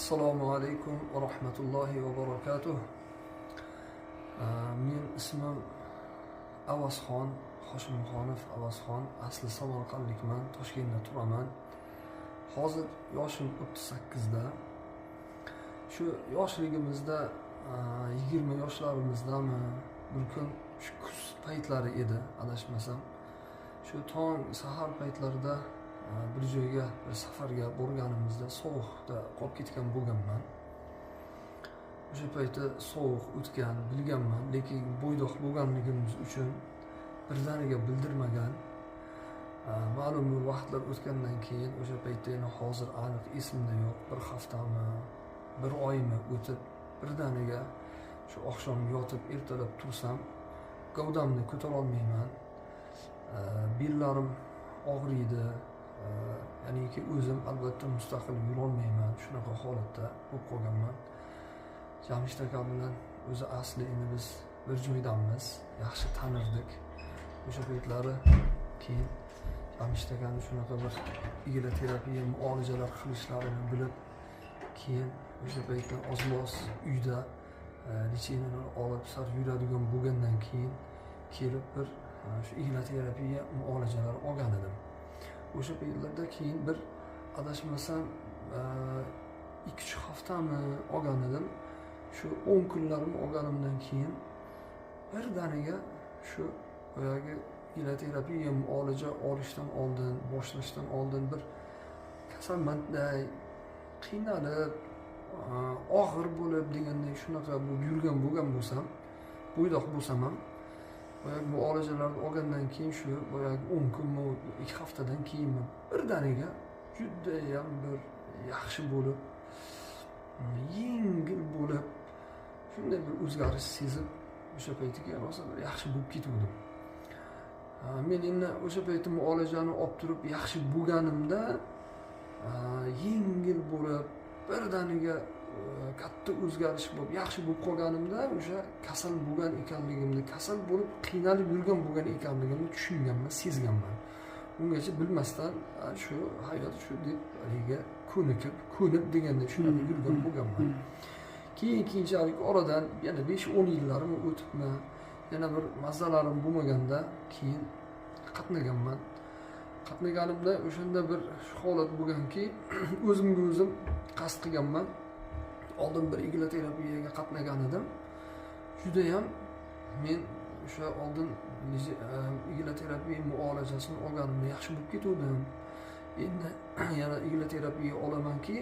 Assalomu alaykum va rahmatullohi va barakatuh. Men ismim Avazxon, Hoshimxonov Avazxon. Asli Samarqandlikman, Toshkentda turaman. Hozir yoshim 38 da. Shu yoshligimizda 20 yoshlarimizda bir kun shu kuz paytlari edi, adashmasam. Shu tong sahar paytlarida bir joyga, bir safarga borganimizda sovuqda qolib ketgan bo'lganman. O'sha paytda sovuq o'tgan bilganman, lekin bo'ydoq bo'lganligimiz uchun birdaniga bildirmagan. Ma'lum bir vaqtlar o'tgandan keyin o'sha paytda yana hozir aniq esimda yo'q, bir haftami, bir oymi o'tib birdaniga shu oqshom yotib ertalab tursam, gavdamni ko'tara olmayman. Bellarim og'riydi. Ya'niki o'zim albatta mustaqil yura olmayman. Shunaqa holatda bo'lib qolganman. Jamshid aka bilan o'zi asli endi biz bir joydamiz, yaxshi tanirdik. O'sha paytlari keyin Jamshid akani shunaqa bir igna terapiya muolajalar qilishlarini bilib, keyin o'sha paytda ozmoz uyda litseniyani olib sar yuradigan bo'lgandan keyin kelib bir shu igna terapiya muolajalar olgan edim. O'sha paytlarda keyin bir adashmasam 2-3 haftami olgan edim. Shu 10 kunlarim olganimdan keyin birdaniga shu boyagi igna terapiya muolaja olishdan oldin, boshlashdan oldin bir kasalmandday qiynalib, og'ir bo'lib deganday shunaqa bo'lib yurgan bo'lsam, bo'ydoq bo'lsam ham boyagi muolajalarni olgandan keyin shu boyagi 10 kunmi, 2 haftadan keyin birdaniga juda ham bir yaxshi bo'lib, yengil bo'lib, shunday bir o'zgarish sezib, o'sha paytga rosa bir yaxshi bo'lib ketgandim. Men endi o'sha paytda muolajani olib turib yaxshi bo'lganimda, yengil bo'lib, birdaniga katta o'zgarish bo'lib, yaxshi bo'lib qolganimda o'sha kasal bo'lgan ekanligimni, kasal bo'lib qiynalib yurgan bo'lgan ekanligimni tushunganman, sezganman. Ungacha bilmasdan shu hayot shu deb haliga ko'nib deganda shunaqa yurgan bo'lganman. Keyinchalik oradan yana 5-10 yillarim o'tibmi, yana bir mazalarim bo'lmaganda keyin qatnaganman. Qatnaganimda o'shanda bir holat bo'lganki, o'zimga o'zim qasd qilganman. Oldin bir igna terapiyaga qatnagan edim. Juda ham men o'sha oldin igna terapiya muolajasini olganimda yaxshi bo'lib ketgandim. Endi yana igna terapiya olamanki,